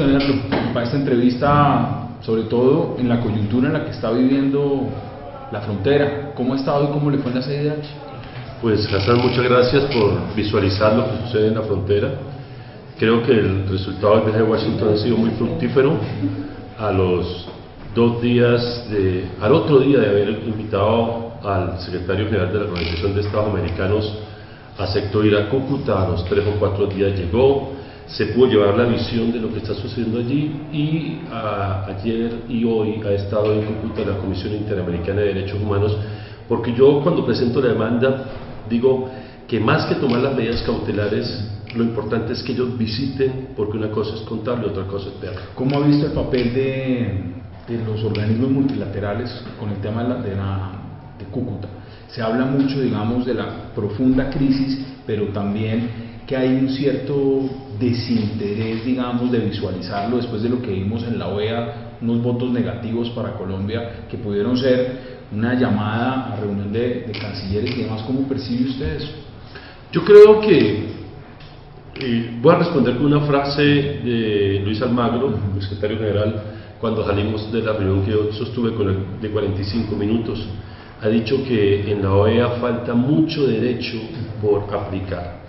tenerlo para esta entrevista, sobre todo en la coyuntura en la que está viviendo la frontera. ¿Cómo ha estado y cómo le fue en la CIDH? Pues Hassan, muchas gracias por visualizar lo que sucede en la frontera. Creo que el resultado del viaje de Washington ha sido muy fructífero. A los 2 días, al otro día de haber invitado al secretario general de la Organización de Estados Americanos, aceptó ir a Cúcuta. A los 3 o 4 días llegó, se pudo llevar la visión de lo que está sucediendo allí, y ayer y hoy ha estado en Cúcuta la Comisión Interamericana de Derechos Humanos, porque yo, cuando presento la demanda, digo que más que tomar las medidas cautelares, lo importante es que ellos visiten, porque una cosa es contarle, otra cosa es verlo. ¿Cómo ha visto el papel de los organismos multilaterales con el tema de Cúcuta? Se habla mucho, digamos, de la profunda crisis, pero también que hay un cierto desinterés, digamos, de visualizarlo después de lo que vimos en la OEA, unos votos negativos para Colombia que pudieron ser una llamada a reunión de cancilleres y demás. ¿Cómo percibe usted eso? Yo creo que voy a responder con una frase de Luis Almagro, el secretario general, cuando salimos de la reunión que yo sostuve con él de 45 minutos. Ha dicho que en la OEA falta mucho derecho por aplicar.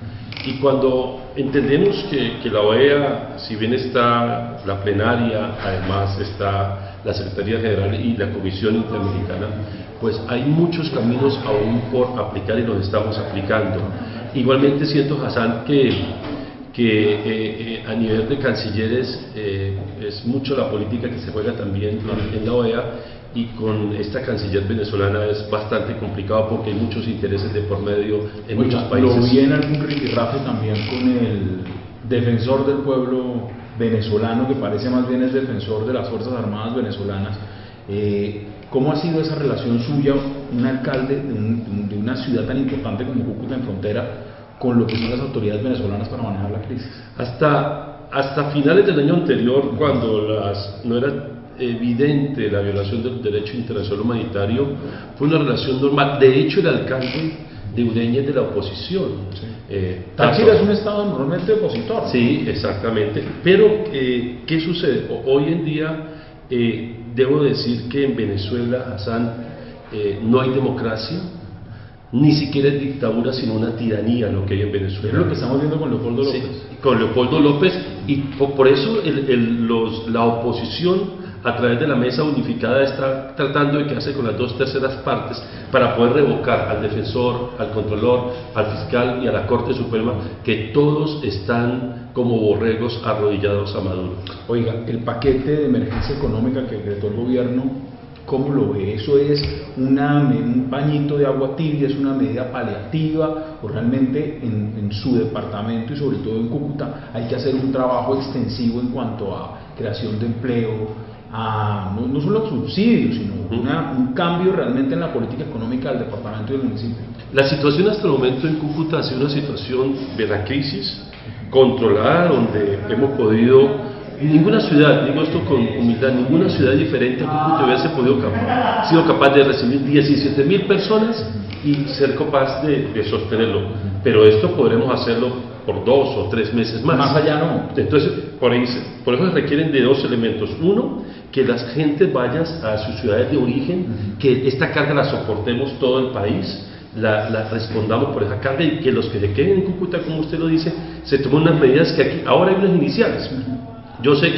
Y cuando entendemos que la OEA, si bien está la plenaria, además está la Secretaría General y la Comisión Interamericana, pues hay muchos caminos aún por aplicar y los estamos aplicando. Igualmente siento, Hassan, que a nivel de cancilleres es mucho la política que se juega también en la OEA, y con esta canciller venezolana es bastante complicado porque hay muchos intereses de por medio en muchos países. Lo vi en algún rifirrafe también con el defensor del pueblo venezolano, que parece más bien es defensor de las Fuerzas Armadas venezolanas. ¿Cómo ha sido esa relación suya, un alcalde de una ciudad tan importante como Cúcuta en frontera, con lo que son las autoridades venezolanas para manejar la crisis? Hasta finales del año anterior, cuando no era evidente la violación del derecho internacional humanitario, fue una relación normal. De hecho, el alcalde de Ureña es de la oposición. Sí. Táchira es un estado normalmente opositor. Sí, exactamente. Pero, ¿qué sucede? Hoy en día, debo decir que en Venezuela, Hassan, no hay democracia, ni siquiera es dictadura, sino una tiranía lo que hay en Venezuela. Es lo que estamos viendo con Leopoldo López. Sí, con Leopoldo López, y por eso la oposición, a través de la mesa unificada, está tratando de quedarse con las 2/3 partes para poder revocar al defensor, al controlor, al fiscal y a la Corte Suprema, que todos están como borregos arrodillados a Maduro. Oiga, el paquete de emergencia económica que decretó el gobierno, ¿cómo lo ve? ¿Eso es un pañito de agua tibia, es una medida paliativa, o realmente en su departamento y sobre todo en Cúcuta hay que hacer un trabajo extensivo en cuanto a creación de empleo, no solo subsidios, sino un cambio realmente en la política económica del departamento y del municipio? La situación hasta el momento en Cúcuta ha sido una situación de la crisis controlada, donde hemos podido, ninguna ciudad, digo esto con humildad, ninguna ciudad diferente a Cúcuta hubiese sido capaz de recibir 17.000 personas y ser capaz de sostenerlo. Pero esto podremos hacerlo por 2 o 3 meses más. Más allá no. Entonces, por eso se requieren de 2 elementos. Uno, que las gentes vayan a sus ciudades de origen, que esta carga la soportemos todo el país, la respondamos por esa carga, y que los que se queden en Cúcuta, como usted lo dice, se tomen unas medidas que aquí, ahora hay unas iniciales. Yo sé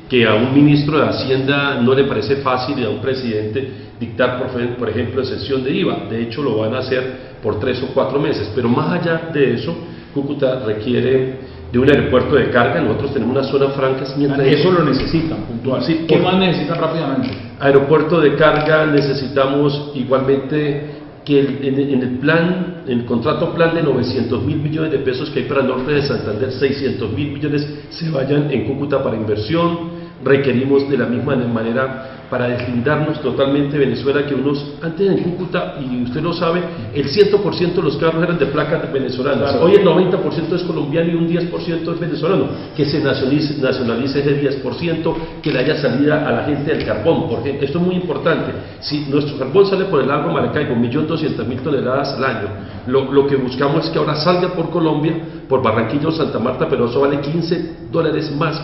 que a un ministro de Hacienda no le parece fácil, y a un presidente, dictar, por ejemplo, exención de IVA. De hecho, lo van a hacer por 3 o 4 meses. Pero más allá de eso, Cúcuta requiere de un aeropuerto de carga. Nosotros tenemos una zona franca. Eso lo necesitan, puntual. Sí, ¿Qué más necesitan rápidamente? Aeropuerto de carga, necesitamos igualmente que en el contrato plan de 900.000 millones de pesos que hay para el norte de Santander, 600.000 millones se vayan en Cúcuta para inversión. Requerimos de la misma manera, para deslindarnos totalmente de Venezuela, que antes en Cúcuta, y usted lo sabe, el 100% de los carros eran de placas venezolanas. Claro. Hoy el 90% es colombiano y un 10% es venezolano. Que se nacionalice ese 10%, que le haya salida a la gente del carbón, porque esto es muy importante. Si nuestro carbón sale por el lago Maracaibo, 1.200.000 toneladas al año, lo que buscamos es que ahora salga por Colombia, por Barranquilla o Santa Marta, pero eso vale $15 más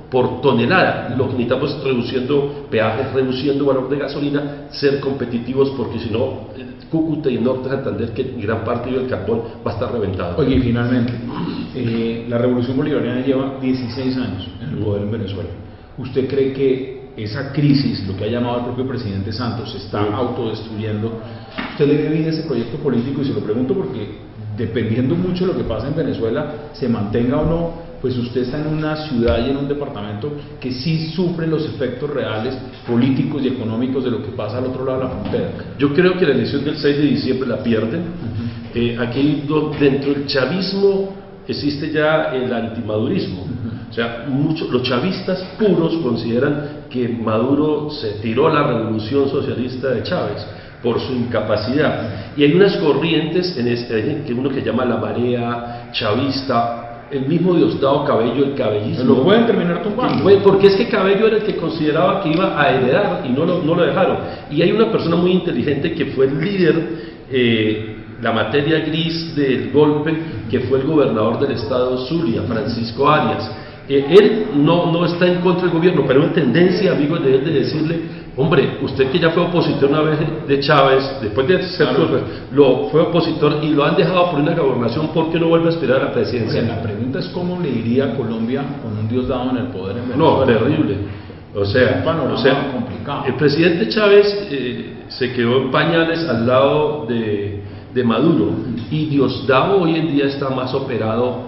por tonelada. Lo que necesitamos es reduciendo peajes, reduciendo valor de gasolina, ser competitivos, porque si no, Cúcuta y el norte de Santander, que gran parte del carbón va a estar reventado. Oye, y finalmente, la revolución bolivariana lleva 16 años en el poder en Venezuela. ¿Usted cree que esa crisis, lo que ha llamado el propio presidente Santos, se está autodestruyendo? ¿Usted le ve bien ese proyecto político? Y se lo pregunto porque, dependiendo mucho de lo que pasa en Venezuela, se mantenga o no, pues usted está en una ciudad y en un departamento que sí sufre los efectos reales políticos y económicos de lo que pasa al otro lado de la frontera. Yo creo que la elección del 6 de diciembre la pierden. Aquí dentro del chavismo existe ya el antimadurismo. O sea, los chavistas puros consideran que Maduro se tiró la revolución socialista de Chávez por su incapacidad. Y hay unas corrientes que uno que llama la marea chavista. El mismo Diosdado Cabello, el cabellismo. Lo pueden terminar tumbando. Porque es que Cabello era el que consideraba que iba a heredar y no lo dejaron. Y hay una persona muy inteligente que fue el líder, la materia gris del golpe, que fue el gobernador del estado Zulia, Francisco Arias. Él no está en contra del gobierno, pero hay tendencia, amigos de él, de decirle: hombre, usted que ya fue opositor una vez de Chávez, después de ser fue opositor y lo han dejado por una gobernación, ¿por qué no vuelve a aspirar a la presidencia? La pregunta es cómo le iría a Colombia con un Diosdado en el poder en Venezuela. No, terrible. O sea, complicado. El presidente Chávez se quedó en pañales al lado de Maduro, y Diosdado hoy en día está más operado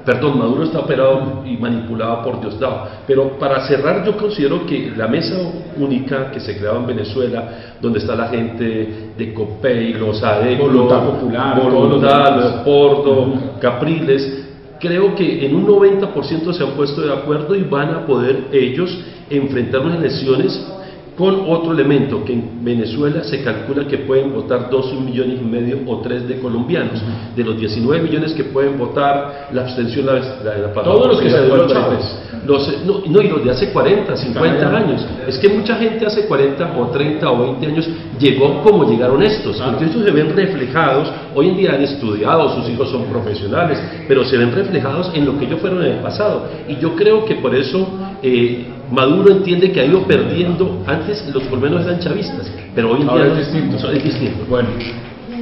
Maduro está operado y manipulado por Diosdado. Pero para cerrar, yo considero que la mesa única que se creaba en Venezuela, donde está la gente de Copey, los ADEC, Voluntad Popular, Leopoldo, Capriles, creo que en un 90% se han puesto de acuerdo y van a poder ellos enfrentar unas elecciones con otro elemento, que en Venezuela se calcula que pueden votar 2,5 millones o 3 de colombianos. De los 19 millones que pueden votar, la abstención la todos los que se dio Chávez. Y los de hace 40, 50 años. Es que mucha gente hace 40 o 30 o 20 años llegó como llegaron estos. Porque estos se ven reflejados, hoy en día han estudiado, sus hijos son profesionales, pero se ven reflejados en lo que ellos fueron en el pasado. Y yo creo que por eso Maduro entiende que ha ido perdiendo. Antes los colombianos eran chavistas, pero hoy en día es distinto. Bueno,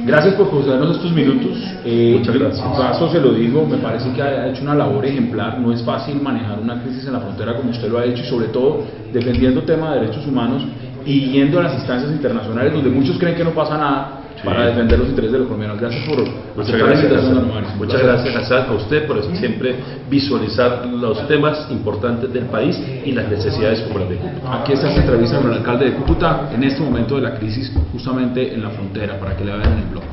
gracias por concedernos estos minutos. Muchas gracias. Paso se lo digo, me parece que ha hecho una labor ejemplar. No es fácil manejar una crisis en la frontera como usted lo ha hecho, y sobre todo defendiendo temas de derechos humanos y yendo a las instancias internacionales donde muchos creen que no pasa nada, para defender los intereses de los colombianos. Gracias por aceptar la invitación. Muchas gracias, Hassan, a usted por siempre visualizar los temas importantes del país y las necesidades como las de Cúcuta. Aquí está esta entrevista con el alcalde de Cúcuta en este momento de la crisis, justamente en la frontera, para que la vean en el blog.